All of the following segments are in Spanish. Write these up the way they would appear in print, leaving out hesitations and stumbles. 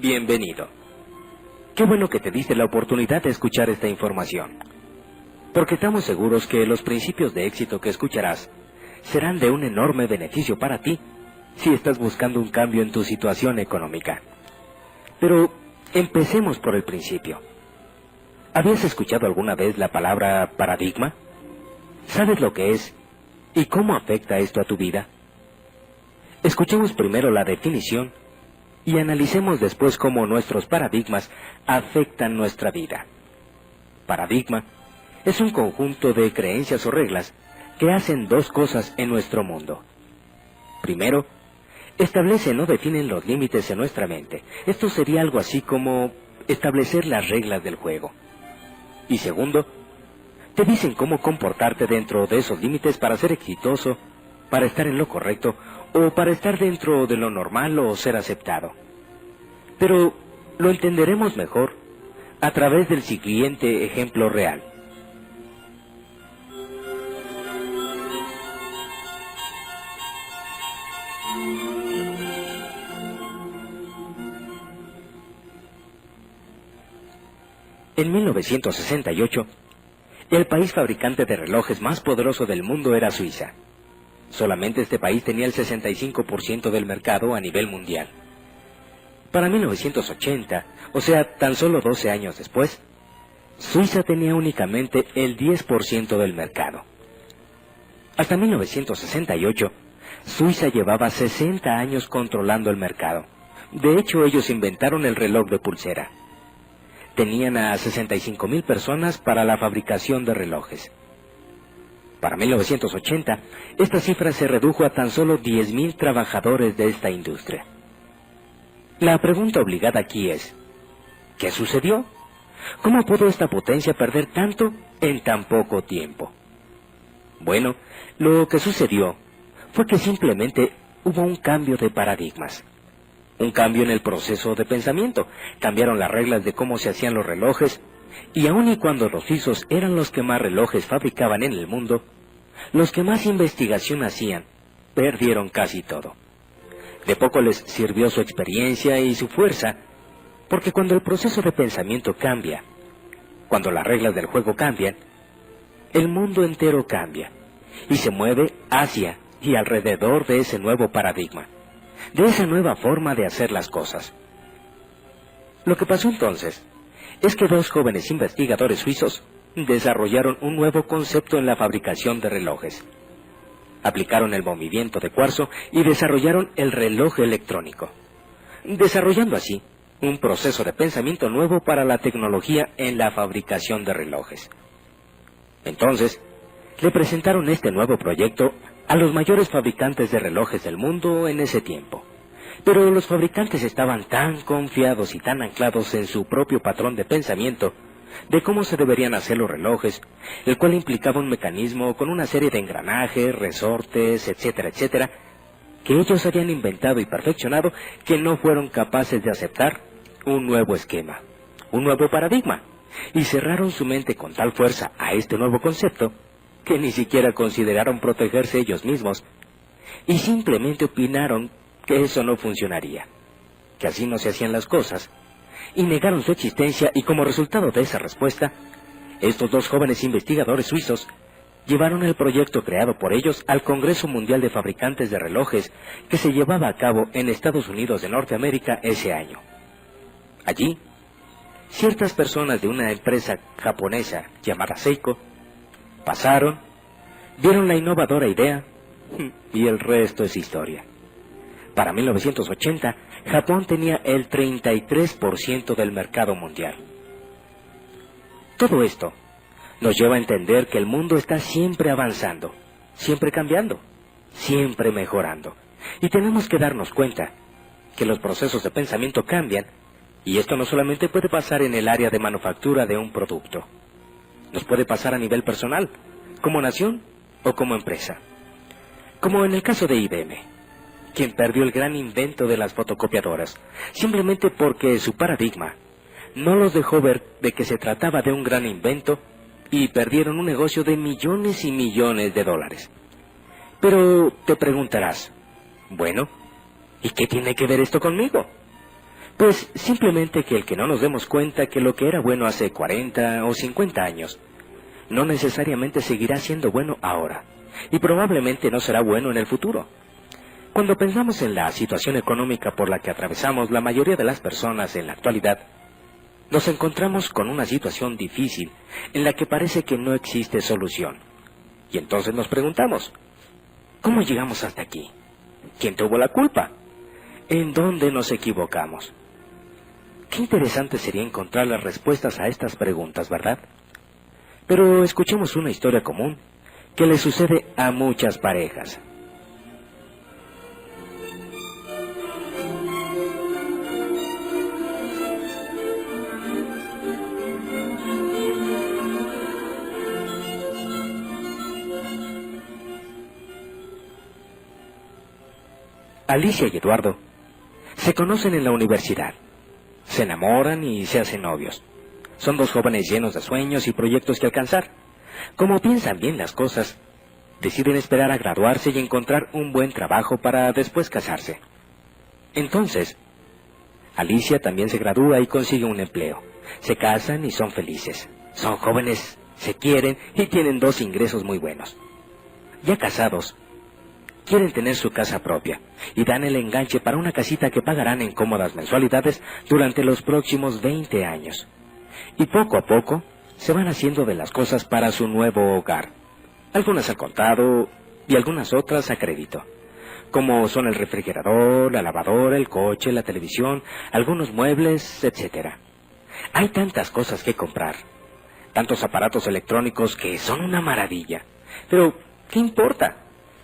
bienvenido. Qué bueno que te diste la oportunidad de escuchar esta información, porque estamos seguros que los principios de éxito que escucharás serán de un enorme beneficio para ti si estás buscando un cambio en tu situación económica. Pero empecemos por el principio. ¿Habías escuchado alguna vez la palabra paradigma? ¿Sabes lo que es y cómo afecta esto a tu vida? Escuchemos primero la definición y analicemos después cómo nuestros paradigmas afectan nuestra vida. Paradigma es un conjunto de creencias o reglas que hacen dos cosas en nuestro mundo. Primero, establecen o definen los límites en nuestra mente. Esto sería algo así como establecer las reglas del juego. Y segundo, te dicen cómo comportarte dentro de esos límites para ser exitoso, para estar en lo correcto, o para estar dentro de lo normal o ser aceptado. Pero lo entenderemos mejor a través del siguiente ejemplo real. En 1968, el país fabricante de relojes más poderoso del mundo era Suiza. Solamente este país tenía el 65% del mercado a nivel mundial. Para 1980, o sea, tan solo 12 años después, Suiza tenía únicamente el 10% del mercado. Hasta 1968, Suiza llevaba 60 años controlando el mercado. De hecho, ellos inventaron el reloj de pulsera. Tenían a 65,000 personas para la fabricación de relojes. Para 1980, esta cifra se redujo a tan solo 10,000 trabajadores de esta industria. La pregunta obligada aquí es, ¿qué sucedió? ¿Cómo pudo esta potencia perder tanto en tan poco tiempo? Bueno, lo que sucedió fue que simplemente hubo un cambio de paradigmas. Un cambio en el proceso de pensamiento. Cambiaron las reglas de cómo se hacían los relojes, y aun y cuando los suizos eran los que más relojes fabricaban en el mundo, los que más investigación hacían, perdieron casi todo. De poco les sirvió su experiencia y su fuerza, porque cuando el proceso de pensamiento cambia, cuando las reglas del juego cambian, el mundo entero cambia, y se mueve hacia y alrededor de ese nuevo paradigma, de esa nueva forma de hacer las cosas. Lo que pasó entonces es que dos jóvenes investigadores suizos desarrollaron un nuevo concepto en la fabricación de relojes. Aplicaron el movimiento de cuarzo y desarrollaron el reloj electrónico, desarrollando así un proceso de pensamiento nuevo para la tecnología en la fabricación de relojes. Entonces, le presentaron este nuevo proyecto a los mayores fabricantes de relojes del mundo en ese tiempo. Pero los fabricantes estaban tan confiados y tan anclados en su propio patrón de pensamiento de cómo se deberían hacer los relojes, el cual implicaba un mecanismo con una serie de engranajes, resortes, etcétera, etcétera, que ellos habían inventado y perfeccionado, que no fueron capaces de aceptar un nuevo esquema, un nuevo paradigma, y cerraron su mente con tal fuerza a este nuevo concepto que ni siquiera consideraron protegerse ellos mismos, y simplemente opinaron que eso no funcionaría, que así no se hacían las cosas, y negaron su existencia. Y como resultado de esa respuesta, estos dos jóvenes investigadores suizos llevaron el proyecto creado por ellos al Congreso Mundial de Fabricantes de Relojes, que se llevaba a cabo en Estados Unidos de Norteamérica ese año. Allí, ciertas personas de una empresa japonesa llamada Seiko pasaron, vieron la innovadora idea, y el resto es historia. Para 1980, Japón tenía el 33% del mercado mundial. Todo esto nos lleva a entender que el mundo está siempre avanzando, siempre cambiando, siempre mejorando. Y tenemos que darnos cuenta que los procesos de pensamiento cambian, y esto no solamente puede pasar en el área de manufactura de un producto. Nos puede pasar a nivel personal, como nación o como empresa. Como en el caso de IBM, quien perdió el gran invento de las fotocopiadoras, simplemente porque su paradigma no los dejó ver de que se trataba de un gran invento, y perdieron un negocio de millones y millones de dólares. Pero te preguntarás, bueno, ¿y qué tiene que ver esto conmigo? Pues simplemente que el que no nos demos cuenta que lo que era bueno hace 40 o 50 años no necesariamente seguirá siendo bueno ahora, y probablemente no será bueno en el futuro. Cuando pensamos en la situación económica por la que atravesamos la mayoría de las personas en la actualidad, nos encontramos con una situación difícil en la que parece que no existe solución. Y entonces nos preguntamos, ¿cómo llegamos hasta aquí? ¿Quién tuvo la culpa? ¿En dónde nos equivocamos? Qué interesante sería encontrar las respuestas a estas preguntas, ¿verdad? Pero escuchemos una historia común que le sucede a muchas parejas. Alicia y Eduardo se conocen en la universidad, se enamoran y se hacen novios. Son dos jóvenes llenos de sueños y proyectos que alcanzar. Como piensan bien las cosas, deciden esperar a graduarse y encontrar un buen trabajo para después casarse. Entonces, Alicia también se gradúa y consigue un empleo. Se casan y son felices. Son jóvenes, se quieren y tienen dos ingresos muy buenos. Ya casados, quieren tener su casa propia y dan el enganche para una casita que pagarán en cómodas mensualidades durante los próximos 20 años. Y poco a poco se van haciendo de las cosas para su nuevo hogar. Algunas al contado y algunas otras a crédito, como son el refrigerador, la lavadora, el coche, la televisión, algunos muebles, etc. Hay tantas cosas que comprar, tantos aparatos electrónicos que son una maravilla. Pero, ¿qué importa?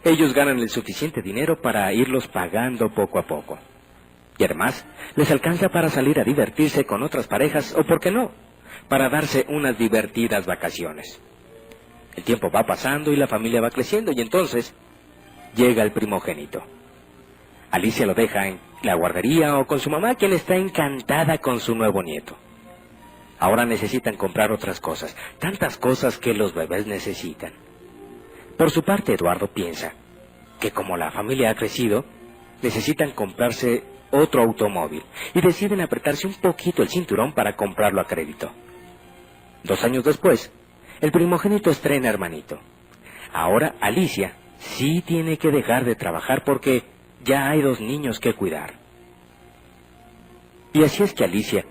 Ellos ganan el suficiente dinero para irlos pagando poco a poco. Y además, les alcanza para salir a divertirse con otras parejas, o por qué no, para darse unas divertidas vacaciones. El tiempo va pasando y la familia va creciendo, y entonces llega el primogénito. Alicia lo deja en la guardería o con su mamá, quien está encantada con su nuevo nieto. Ahora necesitan comprar otras cosas, tantas cosas que los bebés necesitan. Por su parte, Eduardo piensa que como la familia ha crecido, necesitan comprarse otro automóvil y deciden apretarse un poquito el cinturón para comprarlo a crédito. 2 años después, el primogénito estrena hermanito. Ahora Alicia sí tiene que dejar de trabajar porque ya hay 2 niños que cuidar. Y así es que Alicia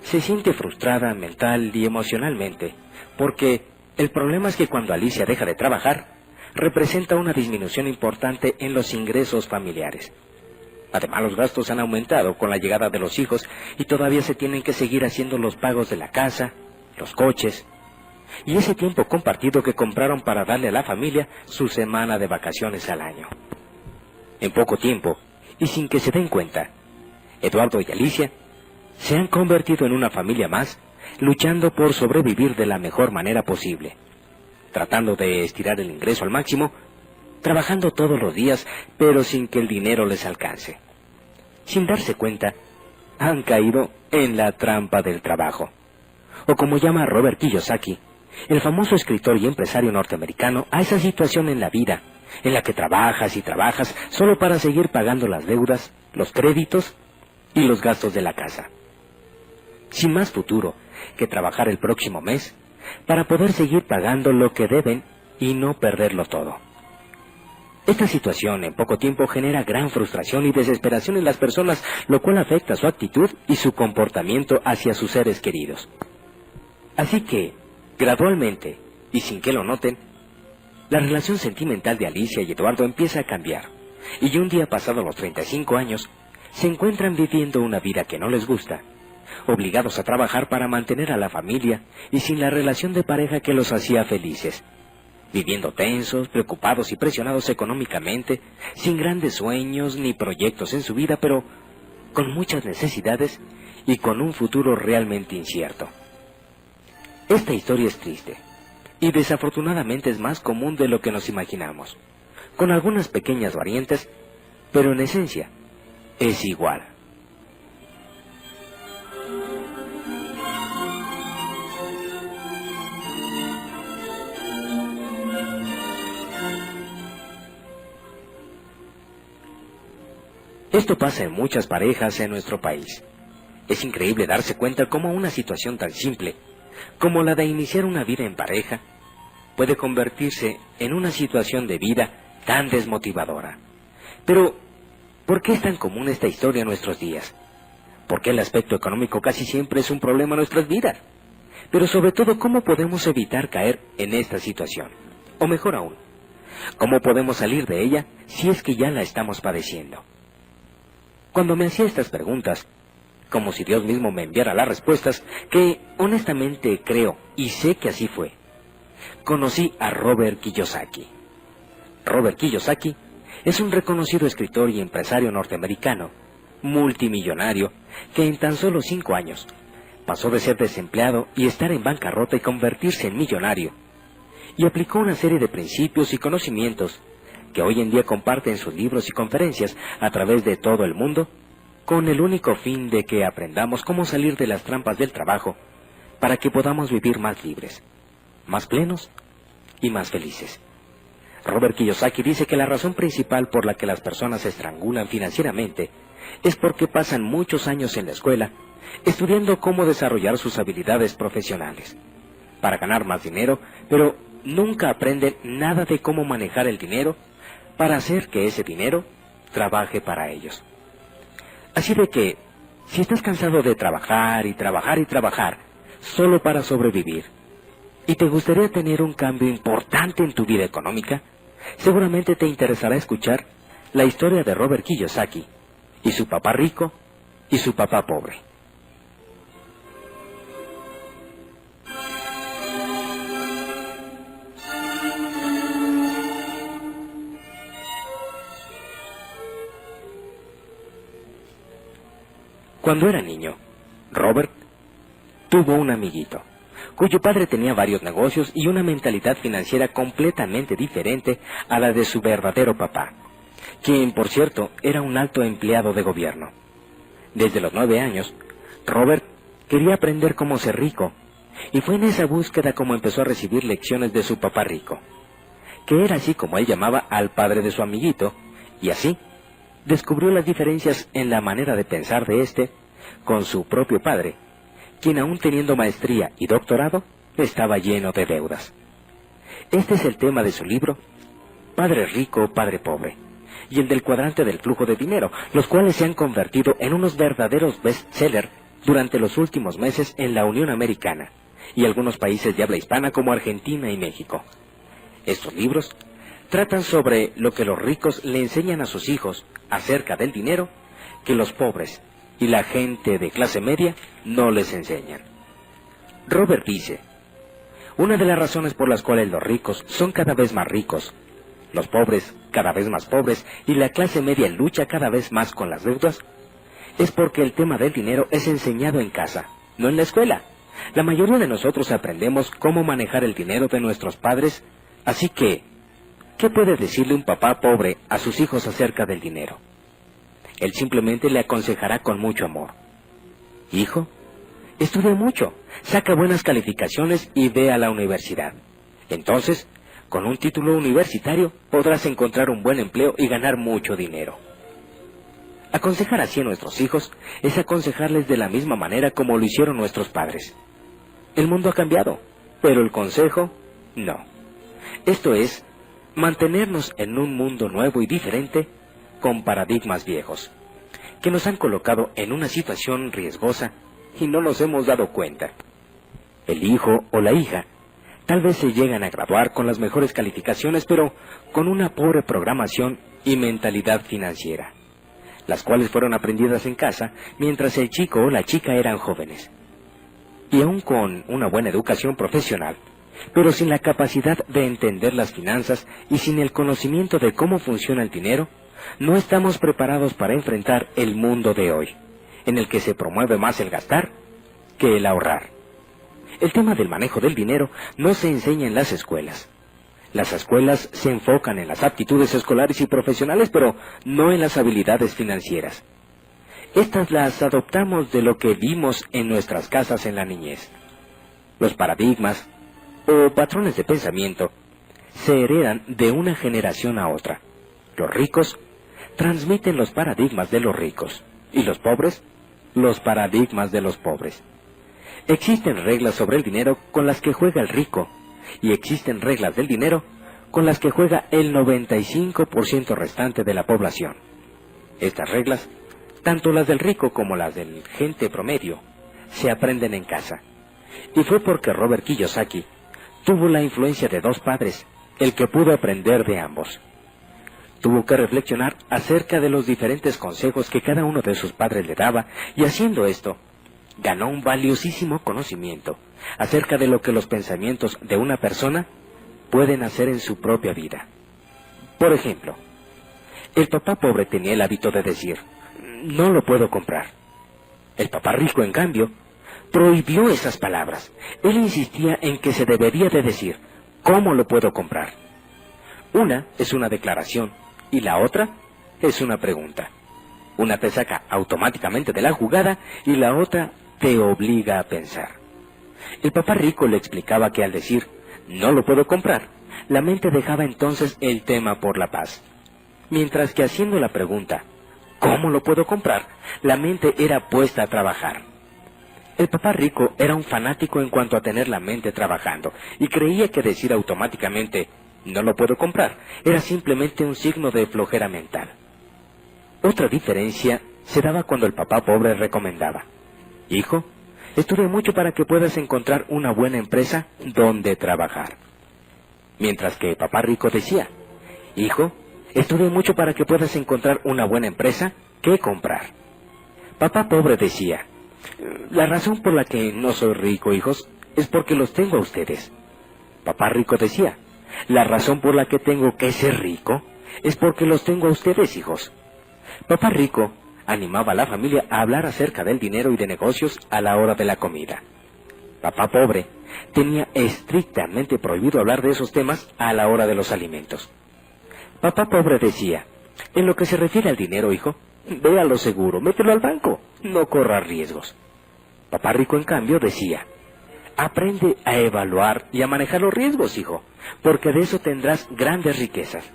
se siente frustrada mental y emocionalmente, porque el problema es que cuando Alicia deja de trabajar, representa una disminución importante en los ingresos familiares. Además, los gastos han aumentado con la llegada de los hijos y todavía se tienen que seguir haciendo los pagos de la casa, los coches, y ese tiempo compartido que compraron para darle a la familia su semana de vacaciones al año. En poco tiempo, y sin que se den cuenta, Eduardo y Alicia se han convertido en una familia más, luchando por sobrevivir de la mejor manera posible, tratando de estirar el ingreso al máximo, trabajando todos los días, pero sin que el dinero les alcance. Sin darse cuenta, han caído en la trampa del trabajo. O como llama Robert Kiyosaki, el famoso escritor y empresario norteamericano, a esa situación en la vida, en la que trabajas y trabajas solo para seguir pagando las deudas, los créditos y los gastos de la casa. Sin más futuro que trabajar el próximo mes para poder seguir pagando lo que deben y no perderlo todo. Esta situación en poco tiempo genera gran frustración y desesperación en las personas, lo cual afecta su actitud y su comportamiento hacia sus seres queridos. Así que, gradualmente, y sin que lo noten, la relación sentimental de Alicia y Eduardo empieza a cambiar, y un día pasados los 35 años, se encuentran viviendo una vida que no les gusta, obligados a trabajar para mantener a la familia y sin la relación de pareja que los hacía felices, viviendo tensos, preocupados y presionados económicamente, sin grandes sueños ni proyectos en su vida, pero con muchas necesidades y con un futuro realmente incierto. Esta historia es triste, y desafortunadamente es más común de lo que nos imaginamos, con algunas pequeñas variantes, pero en esencia es igual. Esto pasa en muchas parejas en nuestro país. Es increíble darse cuenta cómo una situación tan simple como la de iniciar una vida en pareja puede convertirse en una situación de vida tan desmotivadora. Pero, ¿por qué es tan común esta historia en nuestros días? ¿Por qué el aspecto económico casi siempre es un problema en nuestras vidas? Pero sobre todo, ¿cómo podemos evitar caer en esta situación? O mejor aún, ¿cómo podemos salir de ella si es que ya la estamos padeciendo? Cuando me hacía estas preguntas, como si Dios mismo me enviara las respuestas, que honestamente creo y sé que así fue, conocí a Robert Kiyosaki. Robert Kiyosaki es un reconocido escritor y empresario norteamericano, multimillonario, que en tan solo 5 años pasó de ser desempleado y estar en bancarrota y convertirse en millonario, y aplicó una serie de principios y conocimientos que hoy en día comparte en sus libros y conferencias a través de todo el mundo, con el único fin de que aprendamos cómo salir de las trampas del trabajo para que podamos vivir más libres, más plenos y más felices. Robert Kiyosaki dice que la razón principal por la que las personas se estrangulan financieramente es porque pasan muchos años en la escuela estudiando cómo desarrollar sus habilidades profesionales para ganar más dinero, pero nunca aprenden nada de cómo manejar el dinero para hacer que ese dinero trabaje para ellos. Así de que, si estás cansado de trabajar y trabajar y trabajar solo para sobrevivir, y te gustaría tener un cambio importante en tu vida económica, seguramente te interesará escuchar la historia de Robert Kiyosaki y su papá rico y su papá pobre. Cuando era niño, Robert tuvo un amiguito, cuyo padre tenía varios negocios y una mentalidad financiera completamente diferente a la de su verdadero papá, quien, por cierto, era un alto empleado de gobierno. Desde los 9 años, Robert quería aprender cómo ser rico, y fue en esa búsqueda como empezó a recibir lecciones de su papá rico, que era así como él llamaba al padre de su amiguito, y así descubrió las diferencias en la manera de pensar de éste con su propio padre, quien aún teniendo maestría y doctorado, estaba lleno de deudas. Este es el tema de su libro, Padre Rico, Padre Pobre, y el del cuadrante del flujo de dinero, los cuales se han convertido en unos verdaderos bestsellers durante los últimos meses en la Unión Americana y algunos países de habla hispana como Argentina y México. Estos libros tratan sobre lo que los ricos le enseñan a sus hijos acerca del dinero que los pobres y la gente de clase media no les enseñan. Robert dice, una de las razones por las cuales los ricos son cada vez más ricos, los pobres cada vez más pobres y la clase media lucha cada vez más con las deudas, es porque el tema del dinero es enseñado en casa, no en la escuela. La mayoría de nosotros aprendemos cómo manejar el dinero de nuestros padres, así que, ¿qué puede decirle un papá pobre a sus hijos acerca del dinero? Él simplemente le aconsejará con mucho amor. Hijo, estudia mucho, saca buenas calificaciones y ve a la universidad. Entonces, con un título universitario podrás encontrar un buen empleo y ganar mucho dinero. Aconsejar así a nuestros hijos es aconsejarles de la misma manera como lo hicieron nuestros padres. El mundo ha cambiado, pero el consejo, no. Esto es, mantenernos en un mundo nuevo y diferente con paradigmas viejos, que nos han colocado en una situación riesgosa y no nos hemos dado cuenta. El hijo o la hija tal vez se llegan a graduar con las mejores calificaciones, pero con una pobre programación y mentalidad financiera, las cuales fueron aprendidas en casa mientras el chico o la chica eran jóvenes. Y aún con una buena educación profesional, pero sin la capacidad de entender las finanzas y sin el conocimiento de cómo funciona el dinero, no estamos preparados para enfrentar el mundo de hoy, en el que se promueve más el gastar que el ahorrar. El tema del manejo del dinero no se enseña en las escuelas. Las escuelas se enfocan en las aptitudes escolares y profesionales, pero no en las habilidades financieras. Estas las adoptamos de lo que vimos en nuestras casas en la niñez. Los paradigmas o patrones de pensamiento se heredan de una generación a otra. Los ricos transmiten los paradigmas de los ricos y los pobres los paradigmas de los pobres. Existen reglas sobre el dinero con las que juega el rico, y existen reglas del dinero con las que juega el 95% restante de la población. Estas reglas, tanto las del rico como las del gente promedio, se aprenden en casa. Y fue porque Robert Kiyosaki tuvo la influencia de dos padres, el que pudo aprender de ambos. Tuvo que reflexionar acerca de los diferentes consejos que cada uno de sus padres le daba, y haciendo esto, ganó un valiosísimo conocimiento acerca de lo que los pensamientos de una persona pueden hacer en su propia vida. Por ejemplo, el papá pobre tenía el hábito de decir, no lo puedo comprar. El papá rico, en cambio, prohibió esas palabras. Él insistía en que se debería de decir, ¿cómo lo puedo comprar? Una es una declaración y la otra es una pregunta. Una te saca automáticamente de la jugada y la otra te obliga a pensar. El papá rico le explicaba que al decir, no lo puedo comprar, la mente dejaba entonces el tema por la paz. Mientras que haciendo la pregunta, ¿cómo lo puedo comprar?, la mente era puesta a trabajar. El papá rico era un fanático en cuanto a tener la mente trabajando, y creía que decir automáticamente, no lo puedo comprar, era simplemente un signo de flojera mental. Otra diferencia se daba cuando el papá pobre recomendaba, hijo, estudia mucho para que puedas encontrar una buena empresa donde trabajar. Mientras que el papá rico decía, hijo, estudia mucho para que puedas encontrar una buena empresa que comprar. Papá pobre decía, la razón por la que no soy rico, hijos, es porque los tengo a ustedes. Papá rico decía, la razón por la que tengo que ser rico es porque los tengo a ustedes, hijos. Papá rico animaba a la familia a hablar acerca del dinero y de negocios a la hora de la comida. Papá pobre tenía estrictamente prohibido hablar de esos temas a la hora de los alimentos. Papá pobre decía, en lo que se refiere al dinero, hijo, ve a lo seguro, mételo al banco, no corras riesgos. Papá rico, en cambio, decía, aprende a evaluar y a manejar los riesgos, hijo, porque de eso tendrás grandes riquezas.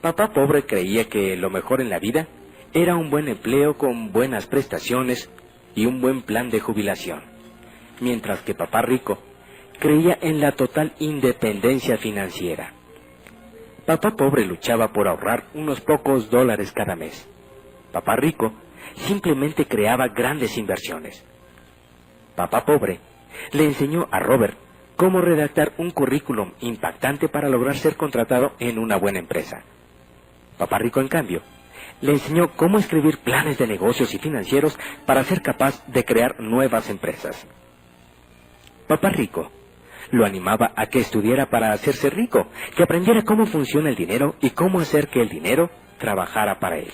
Papá pobre creía que lo mejor en la vida era un buen empleo con buenas prestaciones y un buen plan de jubilación, mientras que papá rico creía en la total independencia financiera. Papá pobre luchaba por ahorrar unos pocos dólares cada mes. Papá rico simplemente creaba grandes inversiones. Papá pobre le enseñó a Robert cómo redactar un currículum impactante para lograr ser contratado en una buena empresa. Papá rico, en cambio, le enseñó cómo escribir planes de negocios y financieros para ser capaz de crear nuevas empresas. Papá rico lo animaba a que estudiara para hacerse rico, que aprendiera cómo funciona el dinero y cómo hacer que el dinero trabajara para él.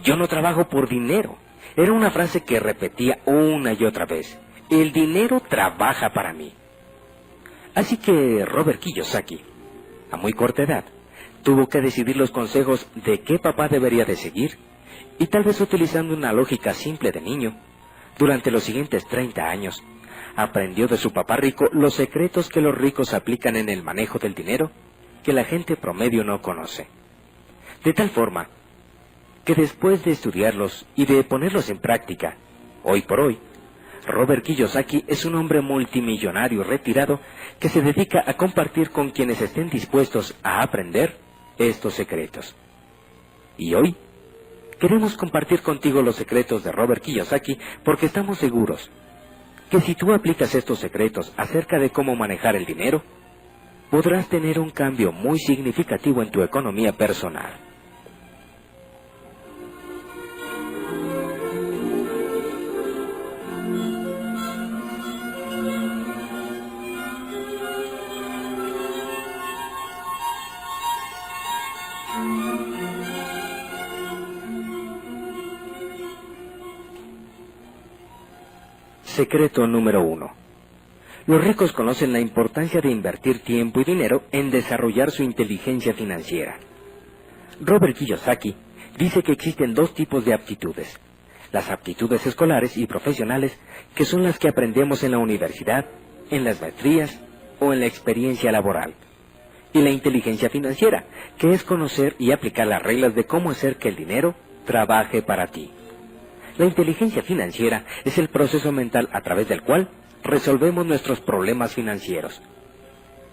Yo no trabajo por dinero. Era una frase que repetía una y otra vez. El dinero trabaja para mí. Así que Robert Kiyosaki, a muy corta edad, tuvo que decidir los consejos de qué papá debería de seguir, y tal vez utilizando una lógica simple de niño, durante los siguientes 30 años, aprendió de su papá rico los secretos que los ricos aplican en el manejo del dinero que la gente promedio no conoce. De tal forma que después de estudiarlos y de ponerlos en práctica, hoy por hoy, Robert Kiyosaki es un hombre multimillonario retirado que se dedica a compartir con quienes estén dispuestos a aprender estos secretos. Y hoy queremos compartir contigo los secretos de Robert Kiyosaki porque estamos seguros que si tú aplicas estos secretos acerca de cómo manejar el dinero, podrás tener un cambio muy significativo en tu economía personal. Secreto número 1. Los ricos conocen la importancia de invertir tiempo y dinero en desarrollar su inteligencia financiera. Robert Kiyosaki dice que existen dos tipos de aptitudes: las aptitudes escolares y profesionales, que son las que aprendemos en la universidad, en las maestrías o en la experiencia laboral, y la inteligencia financiera, que es conocer y aplicar las reglas de cómo hacer que el dinero trabaje para ti. La inteligencia financiera es el proceso mental a través del cual resolvemos nuestros problemas financieros.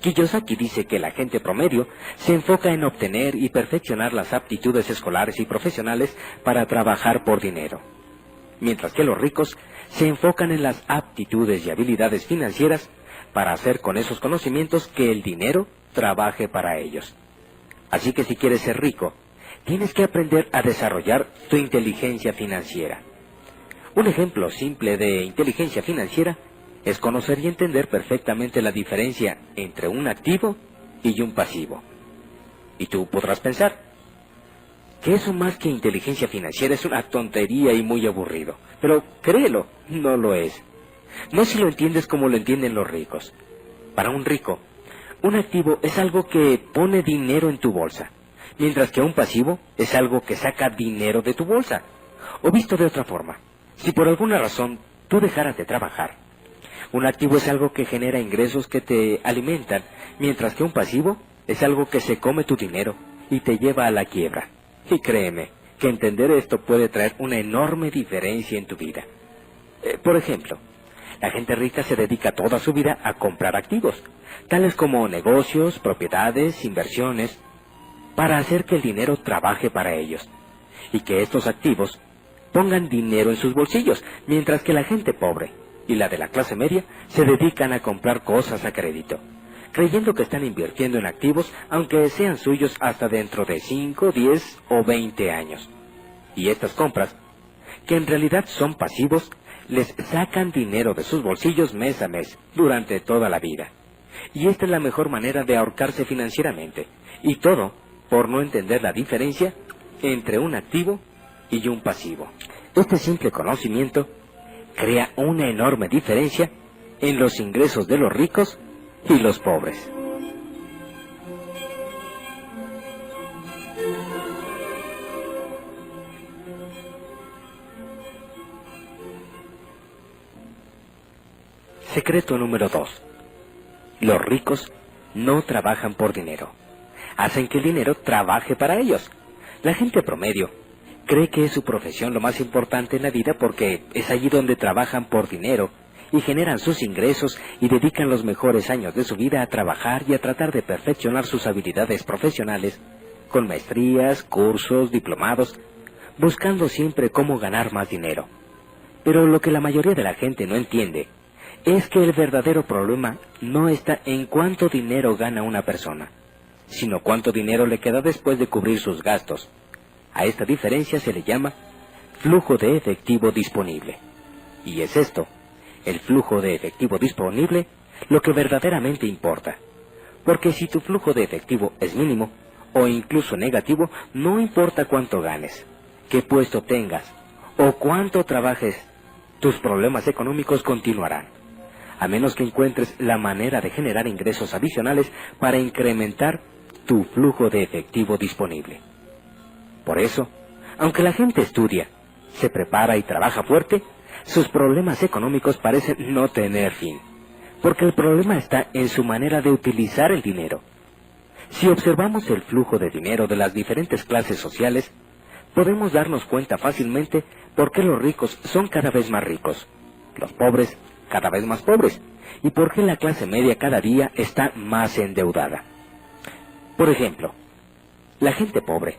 Kiyosaki dice que la gente promedio se enfoca en obtener y perfeccionar las aptitudes escolares y profesionales para trabajar por dinero, mientras que los ricos se enfocan en las aptitudes y habilidades financieras para hacer con esos conocimientos que el dinero trabaje para ellos. Así que si quieres ser rico, tienes que aprender a desarrollar tu inteligencia financiera. Un ejemplo simple de inteligencia financiera es conocer y entender perfectamente la diferencia entre un activo y un pasivo. Y tú podrás pensar que eso más que inteligencia financiera es una tontería y muy aburrido. Pero créelo, no lo es. No si lo entiendes como lo entienden los ricos. Para un rico, un activo es algo que pone dinero en tu bolsa, mientras que un pasivo es algo que saca dinero de tu bolsa. O visto de otra forma, si por alguna razón tú dejaras de trabajar, un activo es algo que genera ingresos que te alimentan, mientras que un pasivo es algo que se come tu dinero y te lleva a la quiebra. Y créeme, que entender esto puede traer una enorme diferencia en tu vida. Por ejemplo, la gente rica se dedica toda su vida a comprar activos, tales como negocios, propiedades, inversiones, para hacer que el dinero trabaje para ellos, y que estos activos pongan dinero en sus bolsillos, mientras que la gente pobre y la de la clase media se dedican a comprar cosas a crédito, creyendo que están invirtiendo en activos aunque sean suyos hasta dentro de 5, 10 o 20 años. Y estas compras, que en realidad son pasivos, les sacan dinero de sus bolsillos mes a mes, durante toda la vida. Y esta es la mejor manera de ahorcarse financieramente, y todo por no entender la diferencia entre un activo y un pasivo. Este simple conocimiento crea una enorme diferencia en los ingresos de los ricos y los pobres. Secreto número 2. Los ricos no trabajan por dinero. Hacen que el dinero trabaje para ellos. La gente promedio cree que es su profesión lo más importante en la vida porque es allí donde trabajan por dinero y generan sus ingresos y dedican los mejores años de su vida a trabajar y a tratar de perfeccionar sus habilidades profesionales con maestrías, cursos, diplomados, buscando siempre cómo ganar más dinero. Pero lo que la mayoría de la gente no entiende es que el verdadero problema no está en cuánto dinero gana una persona, sino cuánto dinero le queda después de cubrir sus gastos. A esta diferencia se le llama flujo de efectivo disponible. Y es esto, el flujo de efectivo disponible, lo que verdaderamente importa. Porque si tu flujo de efectivo es mínimo, o incluso negativo, no importa cuánto ganes, qué puesto tengas, o cuánto trabajes, tus problemas económicos continuarán, a menos que encuentres la manera de generar ingresos adicionales para incrementar tu flujo de efectivo disponible. Por eso, aunque la gente estudia, se prepara y trabaja fuerte, sus problemas económicos parecen no tener fin, porque el problema está en su manera de utilizar el dinero. Si observamos el flujo de dinero de las diferentes clases sociales, podemos darnos cuenta fácilmente por qué los ricos son cada vez más ricos, los pobres cada vez más pobres, y por qué la clase media cada día está más endeudada. Por ejemplo, la gente pobre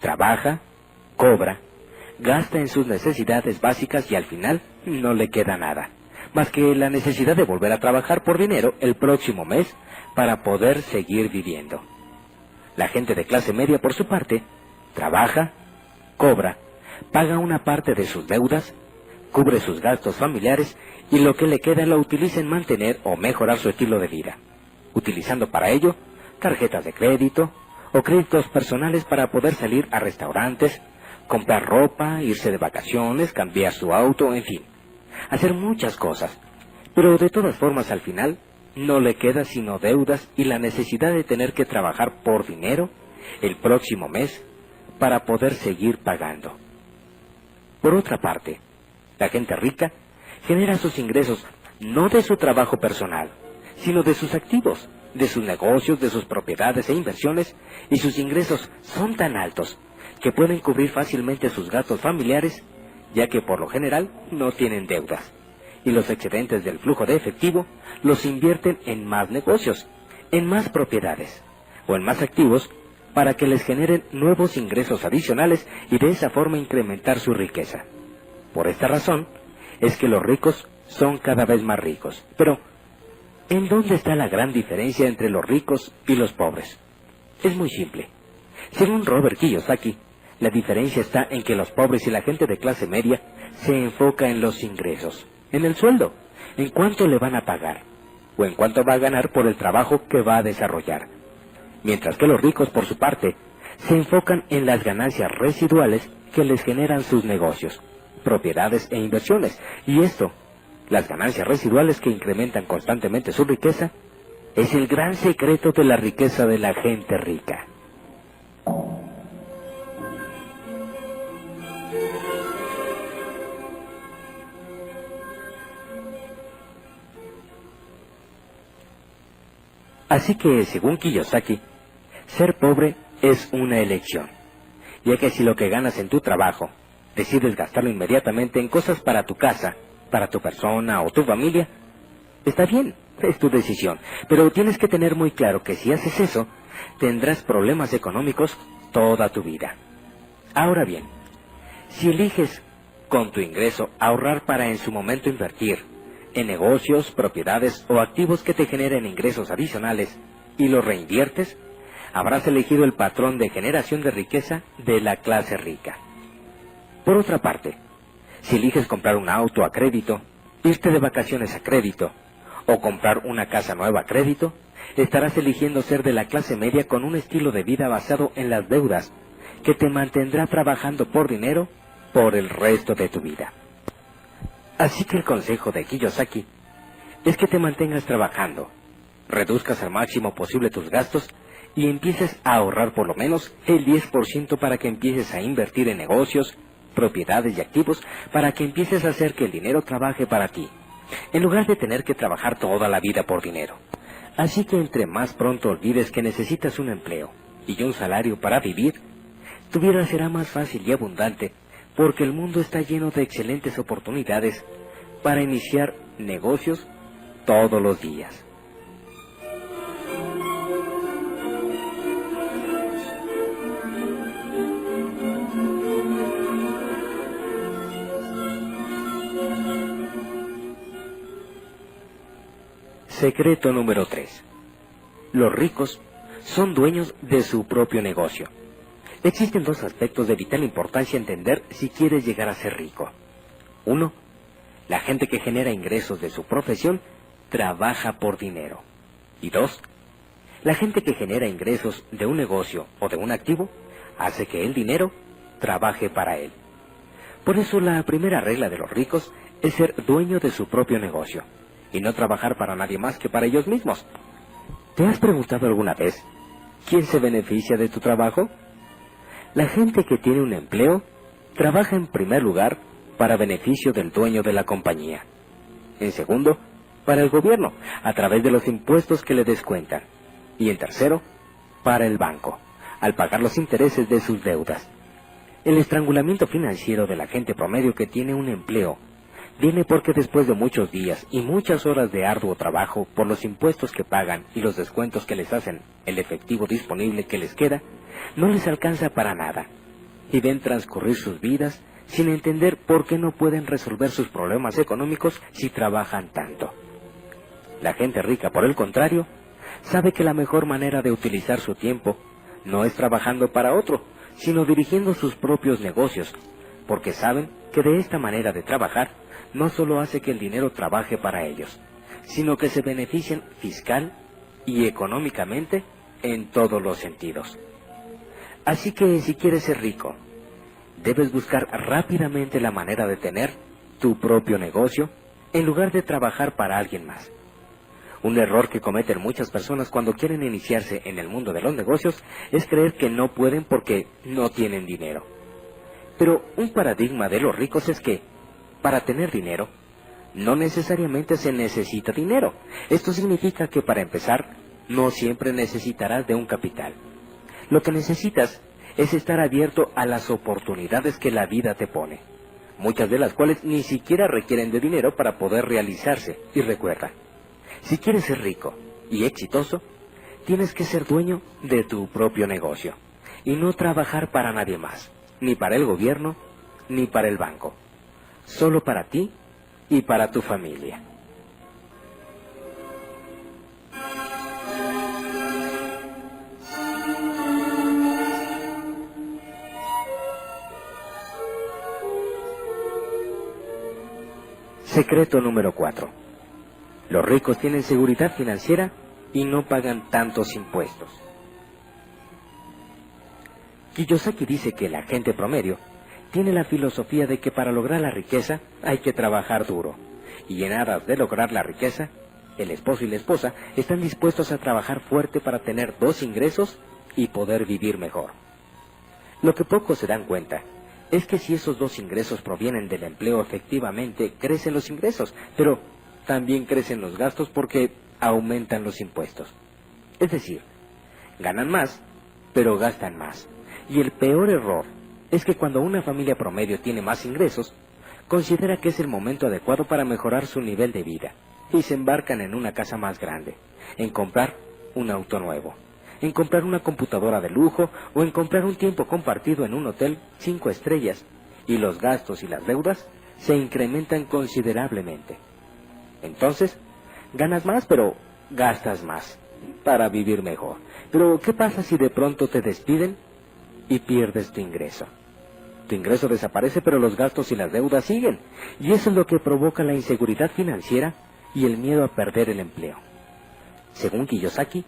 trabaja, cobra, gasta en sus necesidades básicas y al final no le queda nada, más que la necesidad de volver a trabajar por dinero el próximo mes para poder seguir viviendo. La gente de clase media, por su parte, trabaja, cobra, paga una parte de sus deudas, cubre sus gastos familiares y lo que le queda lo utiliza en mantener o mejorar su estilo de vida, utilizando para ello tarjetas de crédito o créditos personales para poder salir a restaurantes, comprar ropa, irse de vacaciones, cambiar su auto, en fin, hacer muchas cosas. Pero de todas formas al final no le queda sino deudas y la necesidad de tener que trabajar por dinero el próximo mes para poder seguir pagando. Por otra parte, la gente rica genera sus ingresos no de su trabajo personal, sino de sus activos, de sus negocios, de sus propiedades e inversiones, y sus ingresos son tan altos que pueden cubrir fácilmente sus gastos familiares ya que por lo general no tienen deudas, y los excedentes del flujo de efectivo los invierten en más negocios, en más propiedades, o en más activos, para que les generen nuevos ingresos adicionales y de esa forma incrementar su riqueza. Por esta razón, es que los ricos son cada vez más ricos. Pero, ¿en dónde está la gran diferencia entre los ricos y los pobres? Es muy simple. Según Robert Kiyosaki, la diferencia está en que los pobres y la gente de clase media se enfoca en los ingresos, en el sueldo, en cuánto le van a pagar, o en cuánto va a ganar por el trabajo que va a desarrollar. Mientras que los ricos, por su parte, se enfocan en las ganancias residuales que les generan sus negocios, propiedades e inversiones. Y esto, las ganancias residuales que incrementan constantemente su riqueza, es el gran secreto de la riqueza de la gente rica. Así que, según Kiyosaki, ser pobre es una elección, ya que si lo que ganas en tu trabajo decides gastarlo inmediatamente en cosas para tu casa, para tu persona o tu familia, está bien, es tu decisión, pero tienes que tener muy claro que si haces eso, tendrás problemas económicos toda tu vida. Ahora bien, si eliges con tu ingreso ahorrar para en su momento invertir en negocios, propiedades o activos que te generen ingresos adicionales y los reinviertes, habrás elegido el patrón de generación de riqueza de la clase rica. Por otra parte, si eliges comprar un auto a crédito, irte de vacaciones a crédito o comprar una casa nueva a crédito, estarás eligiendo ser de la clase media con un estilo de vida basado en las deudas que te mantendrá trabajando por dinero por el resto de tu vida. Así que el consejo de Kiyosaki es que te mantengas trabajando, reduzcas al máximo posible tus gastos y empieces a ahorrar por lo menos el 10% para que empieces a invertir en negocios, propiedades y activos, para que empieces a hacer que el dinero trabaje para ti, en lugar de tener que trabajar toda la vida por dinero. Así que entre más pronto olvides que necesitas un empleo y un salario para vivir, tu vida será más fácil y abundante, porque el mundo está lleno de excelentes oportunidades para iniciar negocios todos los días. Secreto número 3. Los ricos son dueños de su propio negocio. Existen dos aspectos de vital importancia a entender si quieres llegar a ser rico. 1. La gente que genera ingresos de su profesión trabaja por dinero. Y 2. La gente que genera ingresos de un negocio o de un activo hace que el dinero trabaje para él. Por eso la primera regla de los ricos es ser dueño de su propio negocio y no trabajar para nadie más que para ellos mismos. ¿Te has preguntado alguna vez quién se beneficia de tu trabajo? La gente que tiene un empleo trabaja en primer lugar para beneficio del dueño de la compañía. En segundo, para el gobierno, a través de los impuestos que le descuentan. Y en tercero, para el banco, al pagar los intereses de sus deudas. El estrangulamiento financiero de la gente promedio que tiene un empleo viene porque después de muchos días y muchas horas de arduo trabajo por los impuestos que pagan y los descuentos que les hacen, el efectivo disponible que les queda, no les alcanza para nada, y ven transcurrir sus vidas sin entender por qué no pueden resolver sus problemas económicos si trabajan tanto. La gente rica, por el contrario, sabe que la mejor manera de utilizar su tiempo no es trabajando para otro, sino dirigiendo sus propios negocios, porque saben que de esta manera de trabajar no solo hace que el dinero trabaje para ellos, sino que se benefician fiscal y económicamente en todos los sentidos. Así que si quieres ser rico, debes buscar rápidamente la manera de tener tu propio negocio en lugar de trabajar para alguien más. Un error que cometen muchas personas cuando quieren iniciarse en el mundo de los negocios es creer que no pueden porque no tienen dinero. Pero un paradigma de los ricos es que, para tener dinero, no necesariamente se necesita dinero. Esto significa que para empezar, no siempre necesitarás de un capital. Lo que necesitas es estar abierto a las oportunidades que la vida te pone. muchas de las cuales ni siquiera requieren de dinero para poder realizarse. Y recuerda, si quieres ser rico y exitoso, tienes que ser dueño de tu propio negocio y no trabajar para nadie más, ni para el gobierno, ni para el banco, solo para ti y para tu familia. Secreto número 4. Los ricos tienen seguridad financiera y no pagan tantos impuestos. Kiyosaki dice que la gente promedio tiene la filosofía de que para lograr la riqueza hay que trabajar duro, y en aras de lograr la riqueza, el esposo y la esposa están dispuestos a trabajar fuerte para tener 2 ingresos y poder vivir mejor. Lo que pocos se dan cuenta es que si esos 2 ingresos provienen del empleo, efectivamente crecen los ingresos, pero también crecen los gastos porque aumentan los impuestos. Es decir, ganan más, pero gastan más. Y el peor error es que cuando una familia promedio tiene más ingresos, considera que es el momento adecuado para mejorar su nivel de vida, y se embarcan en una casa más grande, en comprar un auto nuevo, en comprar una computadora de lujo o en comprar un tiempo compartido en un hotel 5 estrellas, y los gastos y las deudas se incrementan considerablemente. Entonces, ganas más, pero gastas más para vivir mejor. Pero, ¿qué pasa si de pronto te despiden y pierdes tu ingreso? Tu ingreso desaparece, pero los gastos y las deudas siguen, y eso es lo que provoca la inseguridad financiera y el miedo a perder el empleo. Según Kiyosaki,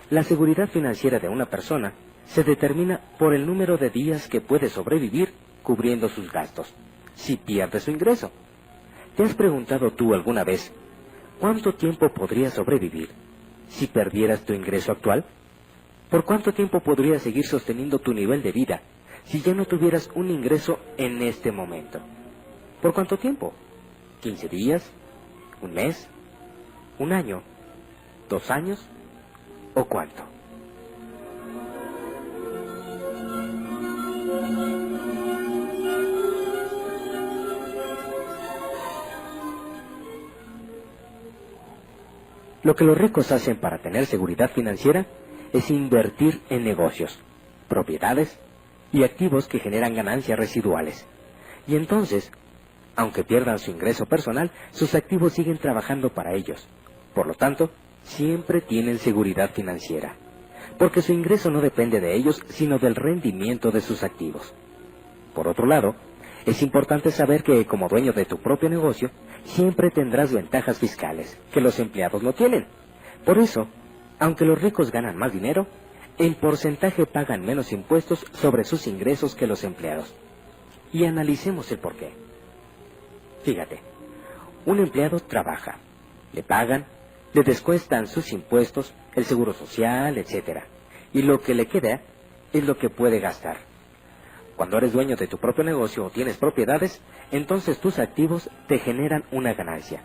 la seguridad financiera de una persona se determina por el número de días que puede sobrevivir cubriendo sus gastos, si pierde su ingreso. ¿Te has preguntado tú alguna vez cuánto tiempo podrías sobrevivir si perdieras tu ingreso actual? ¿Por cuánto tiempo podrías seguir sosteniendo tu nivel de vida si ya no tuvieras un ingreso en este momento? ¿Por cuánto tiempo? ¿15 días? ¿Un mes? ¿Un año? ¿2 años? ¿O cuánto? Lo que los ricos hacen para tener seguridad financiera es invertir en negocios, propiedades y activos que generan ganancias residuales. Y entonces, aunque pierdan su ingreso personal, sus activos siguen trabajando para ellos. Por lo tanto, siempre tienen seguridad financiera, porque su ingreso no depende de ellos, sino del rendimiento de sus activos. Por otro lado, es importante saber que como dueño de tu propio negocio, siempre tendrás ventajas fiscales que los empleados no tienen. Por eso, aunque los ricos ganan más dinero, en porcentaje pagan menos impuestos sobre sus ingresos que los empleados. Y analicemos el porqué. Fíjate, un empleado trabaja, le pagan, le descuentan sus impuestos, el seguro social, etc. Y lo que le queda es lo que puede gastar. Cuando eres dueño de tu propio negocio o tienes propiedades, entonces tus activos te generan una ganancia.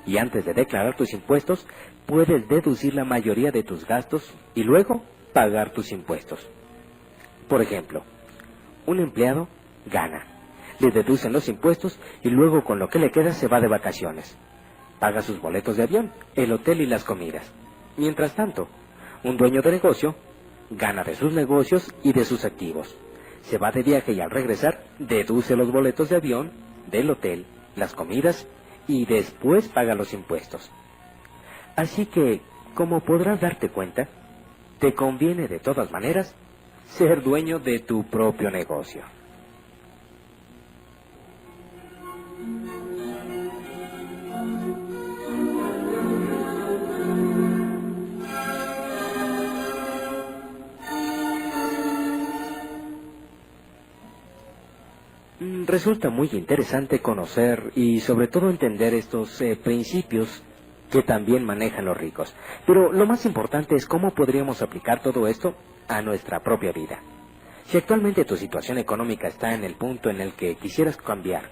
Y antes de declarar tus impuestos, puedes deducir la mayoría de tus gastos y luego pagar tus impuestos. Por ejemplo, un empleado gana, le deducen los impuestos y luego con lo que le queda se va de vacaciones. Paga sus boletos de avión, el hotel y las comidas. Mientras tanto, un dueño de negocio gana de sus negocios y de sus activos. Se va de viaje y al regresar deduce los boletos de avión, del hotel, las comidas y después paga los impuestos. Así que, como podrás darte cuenta, te conviene de todas maneras ser dueño de tu propio negocio. Resulta muy interesante conocer y sobre todo entender estos principios que también manejan los ricos. Pero lo más importante es cómo podríamos aplicar todo esto a nuestra propia vida. Si actualmente tu situación económica está en el punto en el que quisieras cambiar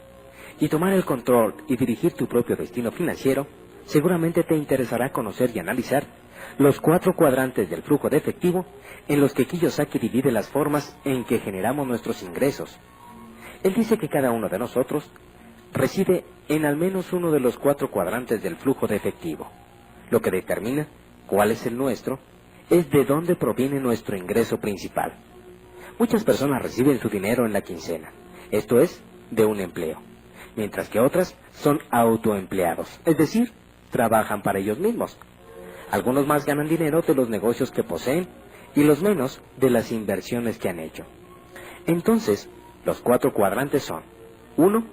y tomar el control y dirigir tu propio destino financiero, seguramente te interesará conocer y analizar los 4 cuadrantes del flujo de efectivo en los que Kiyosaki divide las formas en que generamos nuestros ingresos. Él dice que cada uno de nosotros reside en al menos uno de los 4 cuadrantes del flujo de efectivo. Lo que determina cuál es el nuestro es de dónde proviene nuestro ingreso principal. Muchas personas reciben su dinero en la quincena, esto es, de un empleo, mientras que otras son autoempleados, es decir, trabajan para ellos mismos. Algunos más ganan dinero de los negocios que poseen y los menos de las inversiones que han hecho. Entonces, los 4 cuadrantes son: 1.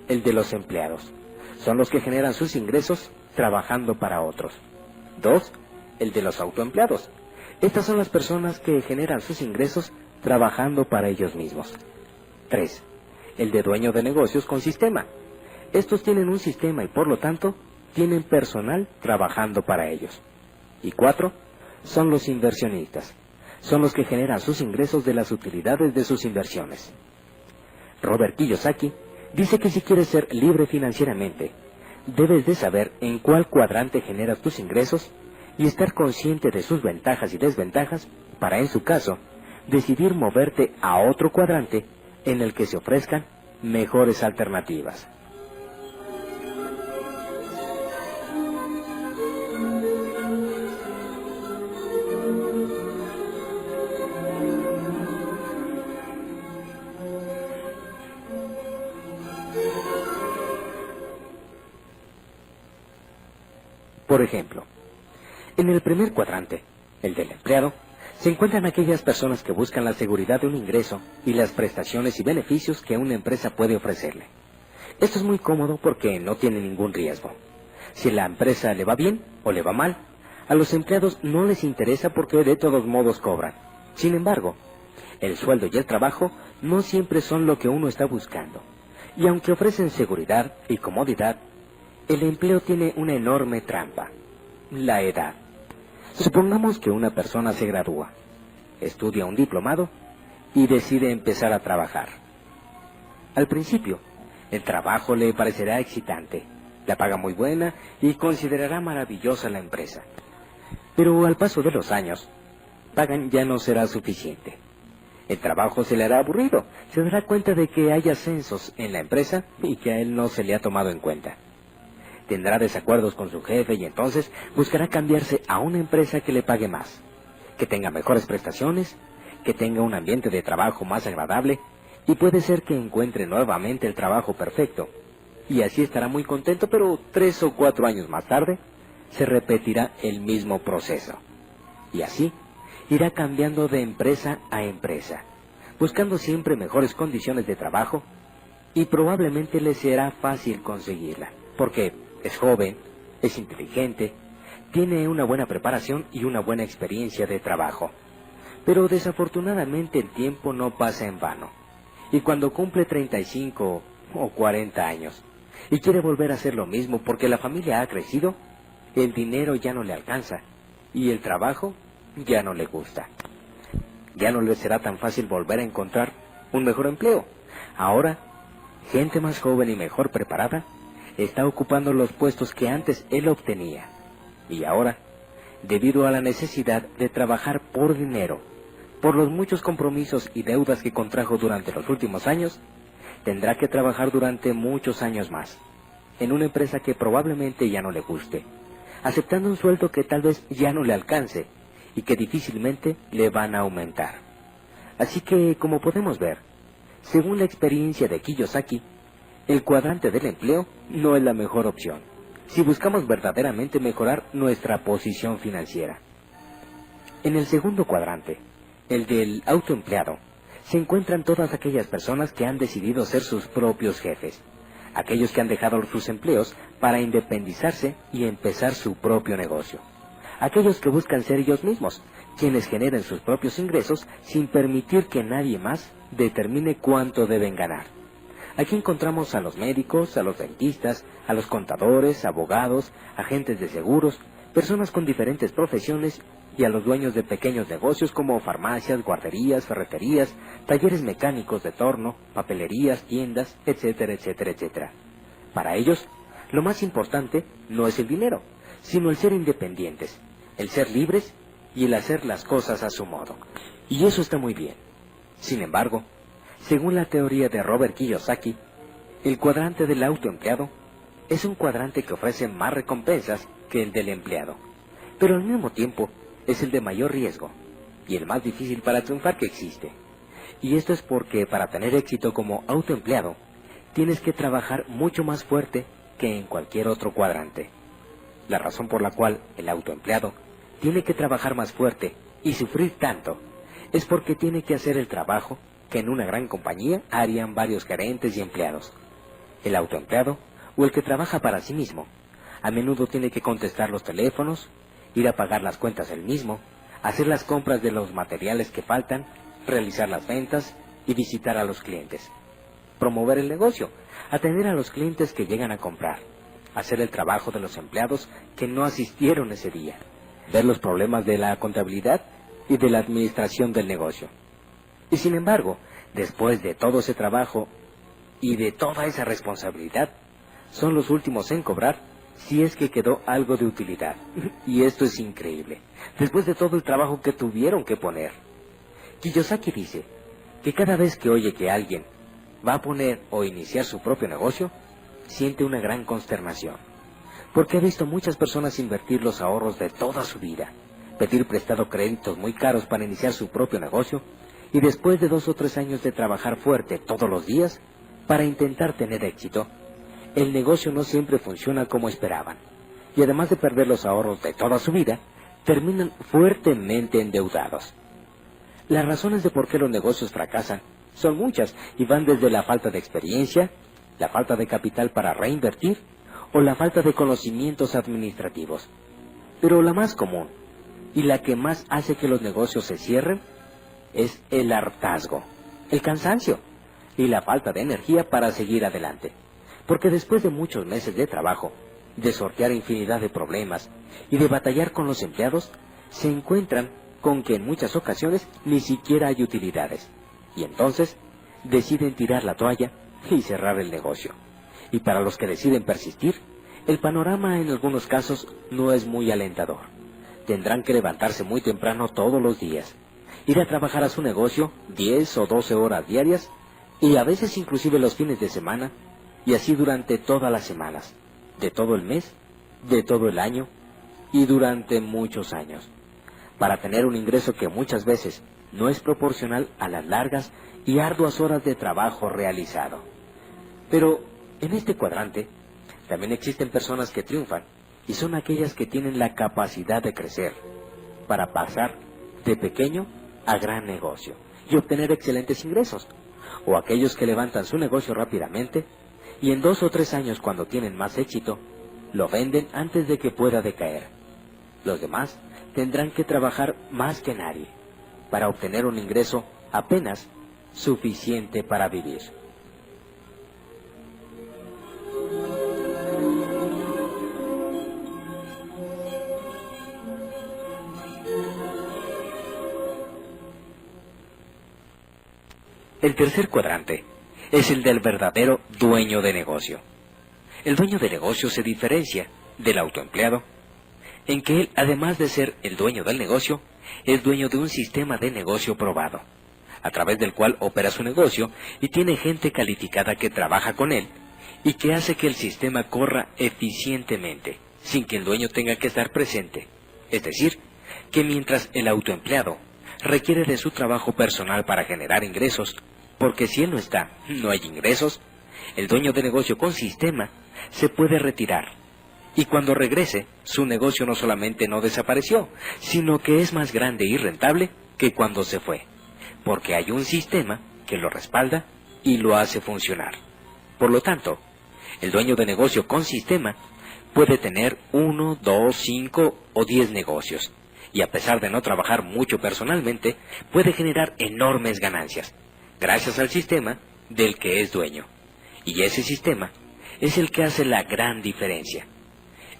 El de los empleados. Son los que generan sus ingresos trabajando para otros. 2. El de los autoempleados. Estas son las personas que generan sus ingresos trabajando para ellos mismos. 3. El de dueño de negocios con sistema. Estos tienen un sistema y por lo tanto tienen personal trabajando para ellos. Y 4. Son los inversionistas. Son los que generan sus ingresos de las utilidades de sus inversiones. Robert Kiyosaki dice que si quieres ser libre financieramente, debes de saber en cuál cuadrante generas tus ingresos y estar consciente de sus ventajas y desventajas para, en su caso, decidir moverte a otro cuadrante en el que se ofrezcan mejores alternativas. Por ejemplo, en el primer cuadrante, el del empleado, se encuentran aquellas personas que buscan la seguridad de un ingreso y las prestaciones y beneficios que una empresa puede ofrecerle. Esto es muy cómodo porque no tiene ningún riesgo. Si la empresa le va bien o le va mal, a los empleados no les interesa porque de todos modos cobran. Sin embargo, el sueldo y el trabajo no siempre son lo que uno está buscando. Y aunque ofrecen seguridad y comodidad, el empleo tiene una enorme trampa: la edad. Supongamos que una persona se gradúa, estudia un diplomado y decide empezar a trabajar. Al principio, el trabajo le parecerá excitante, la paga muy buena y considerará maravillosa la empresa. Pero al paso de los años, pagan ya no será suficiente. El trabajo se le hará aburrido, se dará cuenta de que hay ascensos en la empresa y que a él no se le ha tomado en cuenta. Tendrá desacuerdos con su jefe y entonces buscará cambiarse a una empresa que le pague más, que tenga mejores prestaciones, que tenga un ambiente de trabajo más agradable y puede ser que encuentre nuevamente el trabajo perfecto. Y así estará muy contento, pero 3 o 4 años más tarde se repetirá el mismo proceso. Y así irá cambiando de empresa a empresa, buscando siempre mejores condiciones de trabajo y probablemente le será fácil conseguirla, porque es joven, es inteligente, tiene una buena preparación y una buena experiencia de trabajo. Pero desafortunadamente el tiempo no pasa en vano. Y cuando cumple 35 o 40 años y quiere volver a hacer lo mismo porque la familia ha crecido, el dinero ya no le alcanza y el trabajo ya no le gusta. Ya no le será tan fácil volver a encontrar un mejor empleo. Ahora, gente más joven y mejor preparada está ocupando los puestos que antes él obtenía. Y ahora, debido a la necesidad de trabajar por dinero, por los muchos compromisos y deudas que contrajo durante los últimos años, tendrá que trabajar durante muchos años más, en una empresa que probablemente ya no le guste, aceptando un sueldo que tal vez ya no le alcance y que difícilmente le van a aumentar. Así que, como podemos ver, según la experiencia de Kiyosaki, el cuadrante del empleo no es la mejor opción, si buscamos verdaderamente mejorar nuestra posición financiera. En el segundo cuadrante, el del autoempleado, se encuentran todas aquellas personas que han decidido ser sus propios jefes, aquellos que han dejado sus empleos para independizarse y empezar su propio negocio, aquellos que buscan ser ellos mismos, quienes generen sus propios ingresos sin permitir que nadie más determine cuánto deben ganar. Aquí encontramos a los médicos, a los dentistas, a los contadores, abogados, agentes de seguros, personas con diferentes profesiones y a los dueños de pequeños negocios como farmacias, guarderías, ferreterías, talleres mecánicos de torno, papelerías, tiendas, etcétera, etcétera, etcétera. Para ellos, lo más importante no es el dinero, sino el ser independientes, el ser libres y el hacer las cosas a su modo. Y eso está muy bien. Sin embargo, según la teoría de Robert Kiyosaki, El cuadrante del autoempleado es un cuadrante que ofrece más recompensas que el del empleado, pero al mismo tiempo es el de mayor riesgo y el más difícil para triunfar que existe. Y esto es porque para tener éxito como autoempleado, tienes que trabajar mucho más fuerte que en cualquier otro cuadrante. La razón por la cual el autoempleado tiene que trabajar más fuerte y sufrir tanto es porque tiene que hacer el trabajo que en una gran compañía harían varios gerentes y empleados. El autoempleado, o el que trabaja para sí mismo, a menudo tiene que contestar los teléfonos, ir a pagar las cuentas él mismo, hacer las compras de los materiales que faltan, realizar las ventas y visitar a los clientes. Promover el negocio, atender a los clientes que llegan a comprar, hacer el trabajo de los empleados que no asistieron ese día, ver los problemas de la contabilidad y de la administración del negocio. Y sin embargo, después de todo ese trabajo y de toda esa responsabilidad, son los últimos en cobrar si es que quedó algo de utilidad. Y esto es increíble, después de todo el trabajo que tuvieron que poner. Kiyosaki dice que cada vez que oye que alguien va a poner o iniciar su propio negocio, siente una gran consternación, porque ha visto muchas personas invertir los ahorros de toda su vida, pedir prestado créditos muy caros para iniciar su propio negocio, y después de 2 o 3 años de trabajar fuerte todos los días para intentar tener éxito, el negocio no siempre funciona como esperaban, y además de perder los ahorros de toda su vida, terminan fuertemente endeudados. Las razones de por qué los negocios fracasan son muchas y van desde la falta de experiencia, la falta de capital para reinvertir o la falta de conocimientos administrativos. Pero la más común y la que más hace que los negocios se cierren es el hartazgo, el cansancio y la falta de energía para seguir adelante. Porque después de muchos meses de trabajo, de sortear infinidad de problemas y de batallar con los empleados, se encuentran con que en muchas ocasiones ni siquiera hay utilidades. Y entonces deciden tirar la toalla y cerrar el negocio. Y para los que deciden persistir, el panorama en algunos casos no es muy alentador. Tendrán que levantarse muy temprano todos los días, ir a trabajar a su negocio 10 o 12 horas diarias y a veces inclusive los fines de semana, y así durante todas las semanas, de todo el mes, de todo el año y durante muchos años, para tener un ingreso que muchas veces no es proporcional a las largas y arduas horas de trabajo realizado. Pero en este cuadrante también existen personas que triunfan y son aquellas que tienen la capacidad de crecer para pasar de pequeño a gran negocio y obtener excelentes ingresos, o aquellos que levantan su negocio rápidamente y en 2 o 3 años, cuando tienen más éxito, lo venden antes de que pueda decaer. Los demás tendrán que trabajar más que nadie para obtener un ingreso apenas suficiente para vivir. El tercer cuadrante es el del verdadero dueño de negocio. El dueño de negocio se diferencia del autoempleado en que él, además de ser el dueño del negocio, es dueño de un sistema de negocio probado, a través del cual opera su negocio y tiene gente calificada que trabaja con él y que hace que el sistema corra eficientemente, sin que el dueño tenga que estar presente. Es decir, que mientras el autoempleado requiere de su trabajo personal para generar ingresos, porque si él no está, no hay ingresos, el dueño de negocio con sistema se puede retirar. Y cuando regrese, su negocio no solamente no desapareció, sino que es más grande y rentable que cuando se fue, porque hay un sistema que lo respalda y lo hace funcionar. Por lo tanto, el dueño de negocio con sistema puede tener 1, 2, 5 o 10 negocios, y a pesar de no trabajar mucho personalmente, puede generar enormes ganancias, gracias al sistema del que es dueño. Y ese sistema es el que hace la gran diferencia.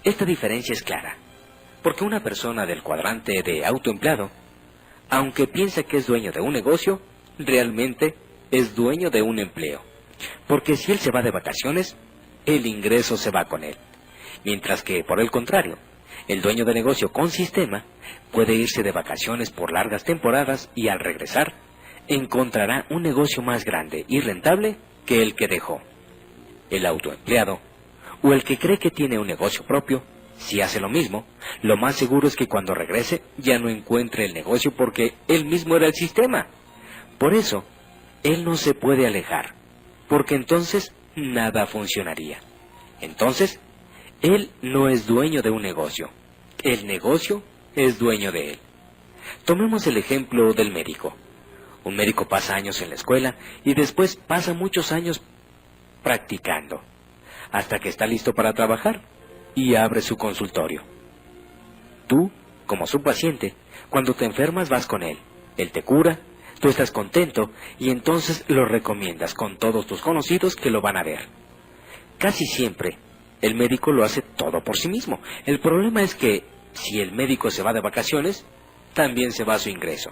Esta diferencia es clara, porque una persona del cuadrante de autoempleado, aunque piensa que es dueño de un negocio, realmente es dueño de un empleo. Porque si él se va de vacaciones, el ingreso se va con él. Mientras que, por el contrario, el dueño de negocio con sistema puede irse de vacaciones por largas temporadas y al regresar, encontrará un negocio más grande y rentable que el que dejó. el autoempleado o el que cree que tiene un negocio propio, si hace lo mismo, lo más seguro es que cuando regrese ya no encuentre el negocio porque él mismo era el sistema. Por eso, él no se puede alejar, porque entonces nada funcionaría. Entonces, él no es dueño de un negocio, el negocio es dueño de él. Tomemos el ejemplo del médico. Un médico pasa años en la escuela y después pasa muchos años practicando, hasta que está listo para trabajar y abre su consultorio. Tú, como su paciente, cuando te enfermas vas con él, él te cura, tú estás contento y entonces lo recomiendas con todos tus conocidos que lo van a ver. Casi siempre, el médico lo hace todo por sí mismo. El problema es que, si el médico se va de vacaciones, también se va su ingreso.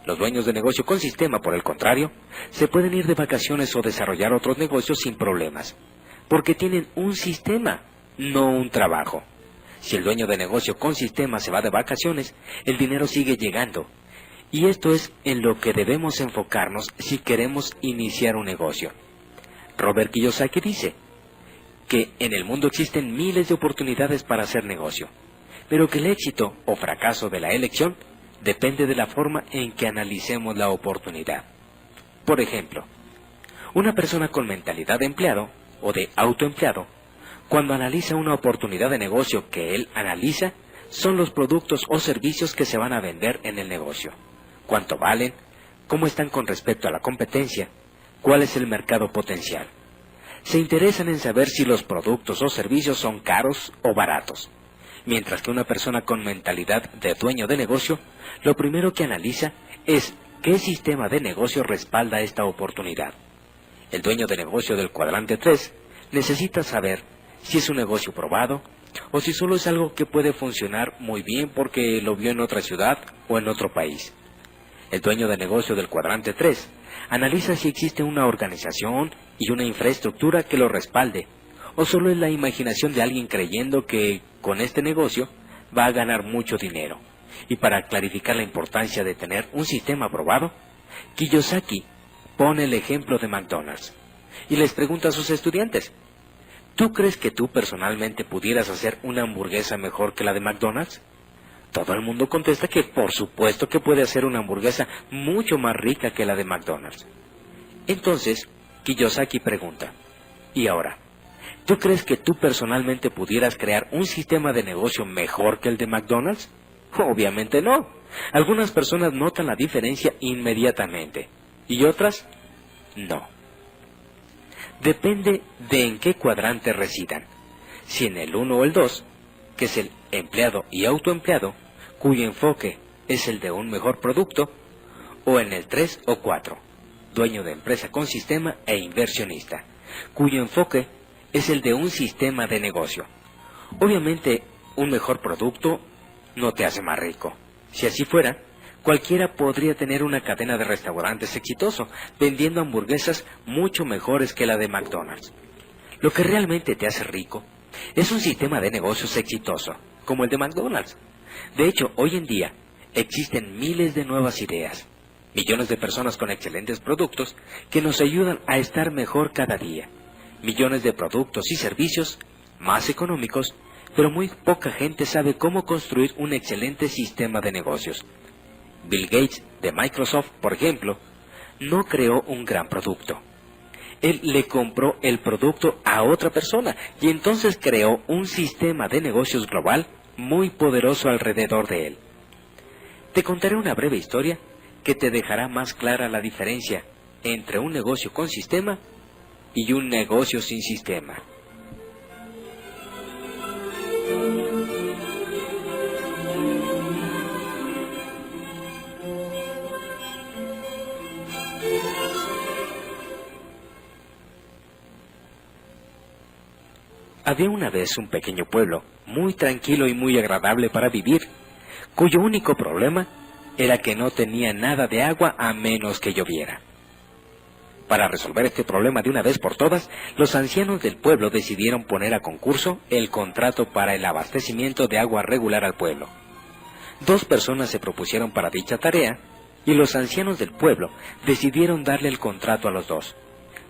Los dueños de negocio con sistema, por el contrario, se pueden ir de vacaciones o desarrollar otros negocios sin problemas, porque tienen un sistema, no un trabajo. Si el dueño de negocio con sistema se va de vacaciones, el dinero sigue llegando. Y esto es en lo que debemos enfocarnos si queremos iniciar un negocio. Robert Kiyosaki dice que en el mundo existen miles de oportunidades para hacer negocio, pero que el éxito o fracaso de la elección depende de la forma en que analicemos la oportunidad. Por ejemplo, una persona con mentalidad de empleado o de autoempleado, cuando analiza una oportunidad de negocio que él analiza, son los productos o servicios que se van a vender en el negocio. ¿Cuánto valen? ¿Cómo están con respecto a la competencia? ¿Cuál es el mercado potencial? Se interesan en saber si los productos o servicios son caros o baratos. Mientras que una persona con mentalidad de dueño de negocio, lo primero que analiza es qué sistema de negocio respalda esta oportunidad. El dueño de negocio del cuadrante 3 necesita saber si es un negocio probado o si solo es algo que puede funcionar muy bien porque lo vio en otra ciudad o en otro país. El dueño de negocio del cuadrante 3 analiza si existe una organización y una infraestructura que lo respalde, o solo es la imaginación de alguien creyendo que con este negocio va a ganar mucho dinero. Y para clarificar la importancia de tener un sistema probado, Kiyosaki pone el ejemplo de McDonald's y les pregunta a sus estudiantes: ¿tú crees que tú personalmente pudieras hacer una hamburguesa mejor que la de McDonald's? Todo el mundo contesta que por supuesto que puede hacer una hamburguesa mucho más rica que la de McDonald's. Entonces, Kiyosaki pregunta: ¿y ahora, tú crees que tú personalmente pudieras crear un sistema de negocio mejor que el de McDonald's? Obviamente no. Algunas personas notan la diferencia inmediatamente y otras no. Depende de en qué cuadrante residan. Si en el 1 o el 2, que es el empleado y autoempleado, cuyo enfoque es el de un mejor producto, o en el 3 o 4, dueño de empresa con sistema e inversionista, cuyo enfoque es el de un sistema de negocio. Obviamente, un mejor producto no te hace más rico. Si así fuera, cualquiera podría tener una cadena de restaurantes exitoso, vendiendo hamburguesas mucho mejores que la de McDonald's. Lo que realmente te hace rico es un sistema de negocios exitoso, como el de McDonald's. De hecho, hoy en día existen miles de nuevas ideas, millones de personas con excelentes productos que nos ayudan a estar mejor cada día, millones de productos y servicios más económicos, pero muy poca gente sabe cómo construir un excelente sistema de negocios. Bill Gates de Microsoft, por ejemplo, no creó un gran producto. Él le compró el producto a otra persona y entonces creó un sistema de negocios global muy poderoso alrededor de él. Te contaré una breve historia que te dejará más clara la diferencia entre un negocio con sistema y un negocio sin sistema. Había una vez un pequeño pueblo, muy tranquilo y muy agradable para vivir, cuyo único problema era que no tenía nada de agua a menos que lloviera. Para resolver este problema de una vez por todas, los ancianos del pueblo decidieron poner a concurso el contrato para el abastecimiento de agua regular al pueblo. 2 personas se propusieron para dicha tarea, y los ancianos del pueblo decidieron darle el contrato a los 2.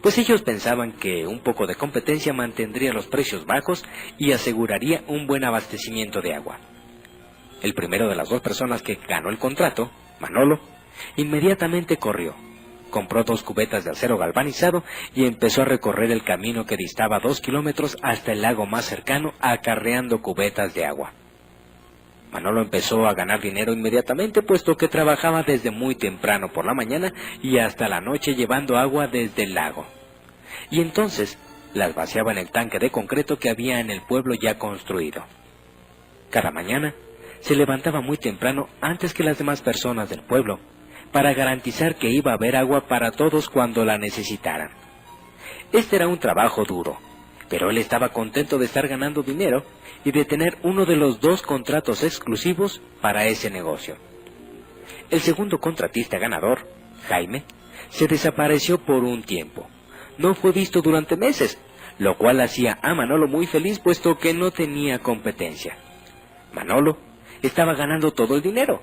pues ellos pensaban que un poco de competencia mantendría los precios bajos y aseguraría un buen abastecimiento de agua. El primero de las dos personas que ganó el contrato, Manolo, inmediatamente corrió, compró 2 cubetas de acero galvanizado y empezó a recorrer el camino que distaba 2 kilómetros hasta el lago más cercano, acarreando cubetas de agua. Manolo empezó a ganar dinero inmediatamente, puesto que trabajaba desde muy temprano por la mañana y hasta la noche llevando agua desde el lago. Y entonces las vaciaba en el tanque de concreto que había en el pueblo ya construido. Cada mañana se levantaba muy temprano antes que las demás personas del pueblo, para garantizar que iba a haber agua para todos cuando la necesitaran. Este era un trabajo duro, pero él estaba contento de estar ganando dinero y de tener uno de los 2 contratos exclusivos para ese negocio. El segundo contratista ganador, Jaime, se desapareció por un tiempo. No fue visto durante meses, lo cual hacía a Manolo muy feliz, puesto que no tenía competencia. Manolo estaba ganando todo el dinero.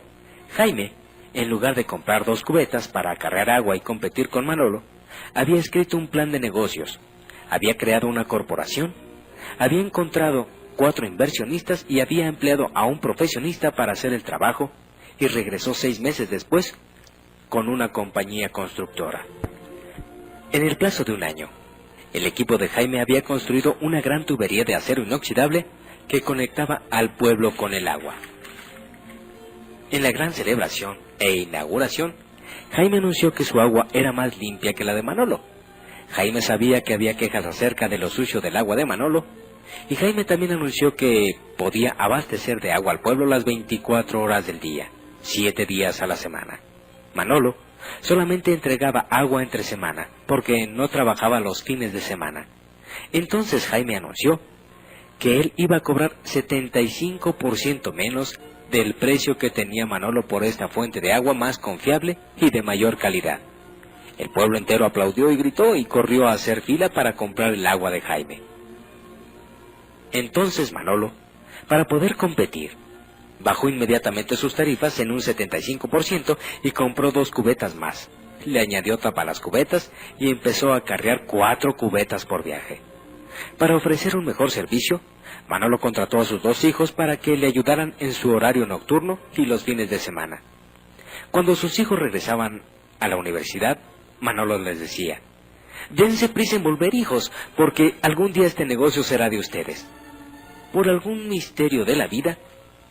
Jaime, en lugar de comprar 2 cubetas para acarrear agua y competir con Manolo, había escrito un plan de negocios, había creado una corporación, había encontrado 4 inversionistas y había empleado a un profesionista para hacer el trabajo, y regresó 6 meses después con una compañía constructora. En el plazo de un año, el equipo de Jaime había construido una gran tubería de acero inoxidable que conectaba al pueblo con el agua. En la gran celebración e inauguración, Jaime anunció que su agua era más limpia que la de Manolo. Jaime sabía que había quejas acerca de lo sucio del agua de Manolo, y Jaime también anunció que podía abastecer de agua al pueblo las 24 horas del día, 7 días a la semana. Manolo solamente entregaba agua entre semana, porque no trabajaba los fines de semana. Entonces Jaime anunció que él iba a cobrar 75% menos del precio que tenía Manolo por esta fuente de agua más confiable y de mayor calidad. El pueblo entero aplaudió y gritó y corrió a hacer fila para comprar el agua de Jaime. Entonces Manolo, para poder competir, bajó inmediatamente sus tarifas en un 75% y compró 2 cubetas más. Le añadió tapa a las cubetas y empezó a acarrear 4 cubetas por viaje. Para ofrecer un mejor servicio, Manolo contrató a sus 2 hijos para que le ayudaran en su horario nocturno y los fines de semana. Cuando sus hijos regresaban a la universidad, Manolo les decía: «Dense prisa en volver, hijos, porque algún día este negocio será de ustedes». Por algún misterio de la vida,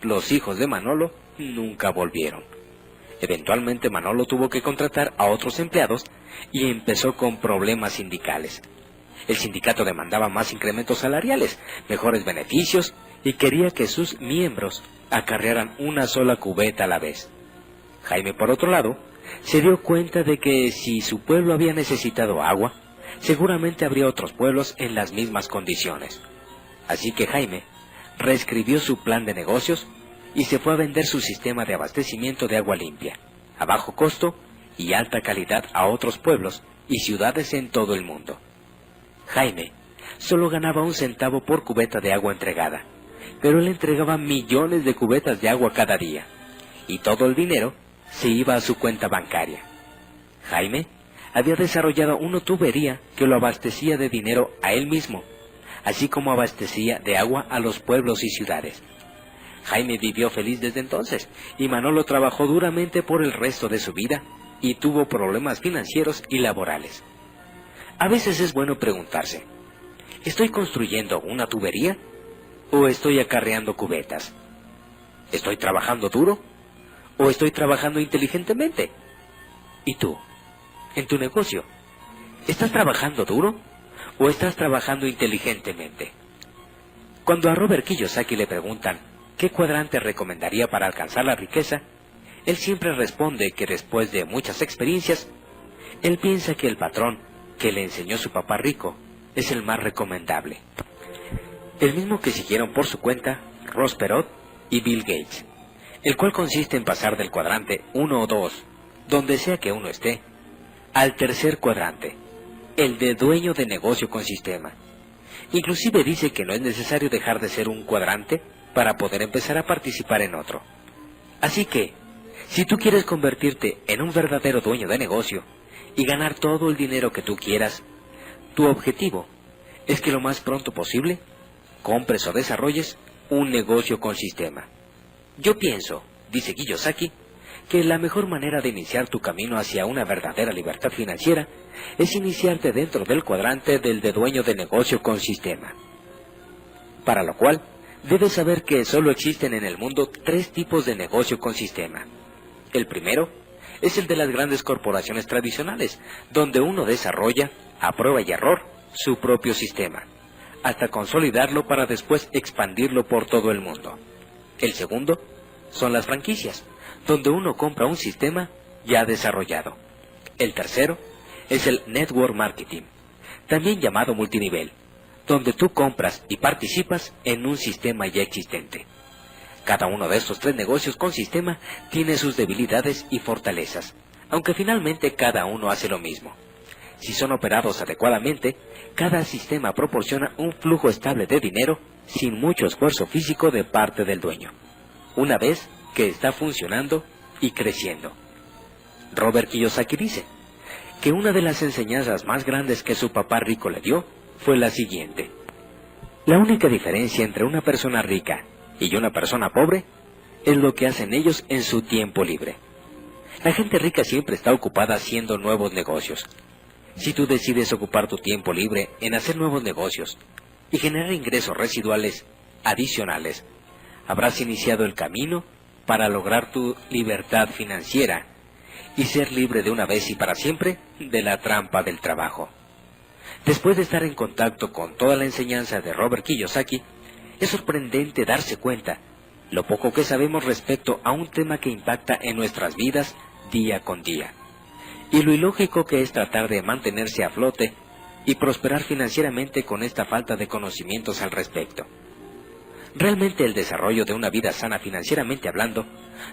los hijos de Manolo nunca volvieron. Eventualmente Manolo tuvo que contratar a otros empleados y empezó con problemas sindicales. El sindicato demandaba más incrementos salariales, mejores beneficios y quería que sus miembros acarrearan una sola cubeta a la vez. Jaime, por otro lado, se dio cuenta de que si su pueblo había necesitado agua, seguramente habría otros pueblos en las mismas condiciones. Así que Jaime reescribió su plan de negocios y se fue a vender su sistema de abastecimiento de agua limpia, a bajo costo y alta calidad, a otros pueblos y ciudades en todo el mundo. Jaime solo ganaba 1 centavo por cubeta de agua entregada, pero él entregaba millones de cubetas de agua cada día, y todo el dinero se iba a su cuenta bancaria. Jaime había desarrollado una tubería que lo abastecía de dinero a él mismo, así como abastecía de agua a los pueblos y ciudades. Jaime vivió feliz desde entonces, y Manolo trabajó duramente por el resto de su vida y tuvo problemas financieros y laborales. A veces es bueno preguntarse: ¿estoy construyendo una tubería o estoy acarreando cubetas? ¿Estoy trabajando duro o estoy trabajando inteligentemente? ¿Y tú, en tu negocio, estás trabajando duro o estás trabajando inteligentemente? Cuando a Robert Kiyosaki le preguntan qué cuadrante recomendaría para alcanzar la riqueza, él siempre responde que después de muchas experiencias, él piensa que el patrón que le enseñó su papá rico es el más recomendable. El mismo que siguieron por su cuenta Ross Perot y Bill Gates, el cual consiste en pasar del cuadrante 1 o 2, donde sea que uno esté, al tercer cuadrante, el de dueño de negocio con sistema. Inclusive dice que no es necesario dejar de ser un cuadrante para poder empezar a participar en otro. Así que, si tú quieres convertirte en un verdadero dueño de negocio y ganar todo el dinero que tú quieras, Tu objetivo es que lo más pronto posible compres o desarrolles un negocio con sistema. Yo pienso, dice Kiyosaki, que la mejor manera de iniciar tu camino hacia una verdadera libertad financiera es iniciarte dentro del cuadrante del de dueño de negocio con sistema. Para lo cual, debes saber que solo existen en el mundo 3 tipos de negocio con sistema. El primero es el de las grandes corporaciones tradicionales, donde uno desarrolla, a prueba y error, su propio sistema, hasta consolidarlo para después expandirlo por todo el mundo. El segundo son las franquicias, donde uno compra un sistema ya desarrollado. El tercero es el network marketing, también llamado multinivel, donde tú compras y participas en un sistema ya existente. Cada uno de estos 3 negocios con sistema tiene sus debilidades y fortalezas, aunque finalmente cada uno hace lo mismo. Si son operados adecuadamente, cada sistema proporciona un flujo estable de dinero sin mucho esfuerzo físico de parte del dueño, una vez que está funcionando y creciendo. Robert Kiyosaki dice que una de las enseñanzas más grandes que su papá rico le dio fue la siguiente: la única diferencia entre una persona rica y una persona pobre es lo que hacen ellos en su tiempo libre. La gente rica siempre está ocupada haciendo nuevos negocios. Si tú decides ocupar tu tiempo libre en hacer nuevos negocios y generar ingresos residuales adicionales, habrás iniciado el camino para lograr tu libertad financiera y ser libre de una vez y para siempre de la trampa del trabajo. Después de estar en contacto con toda la enseñanza de Robert Kiyosaki, es sorprendente darse cuenta lo poco que sabemos respecto a un tema que impacta en nuestras vidas día con día, y lo ilógico que es tratar de mantenerse a flote y prosperar financieramente con esta falta de conocimientos al respecto. Realmente el desarrollo de una vida sana financieramente hablando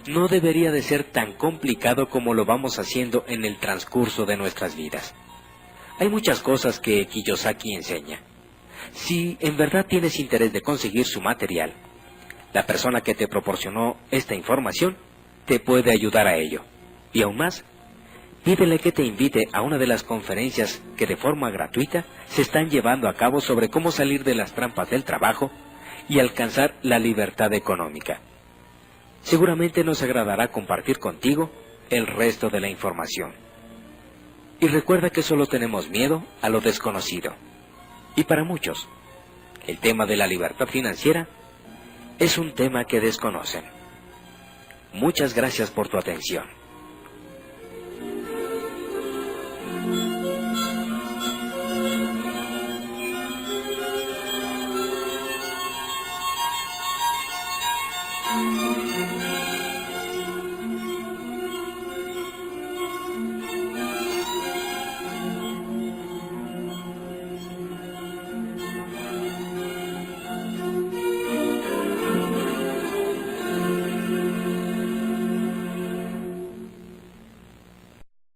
no debería de ser tan complicado como lo vamos haciendo en el transcurso de nuestras vidas. Hay muchas cosas que Kiyosaki enseña. Si en verdad tienes interés de conseguir su material, la persona que te proporcionó esta información te puede ayudar a ello. Y aún más, pídele que te invite a una de las conferencias que de forma gratuita se están llevando a cabo sobre cómo salir de las trampas del trabajo y alcanzar la libertad económica. Seguramente nos agradará compartir contigo el resto de la información. Y recuerda que solo tenemos miedo a lo desconocido. Y para muchos, el tema de la libertad financiera es un tema que desconocen. Muchas gracias por tu atención.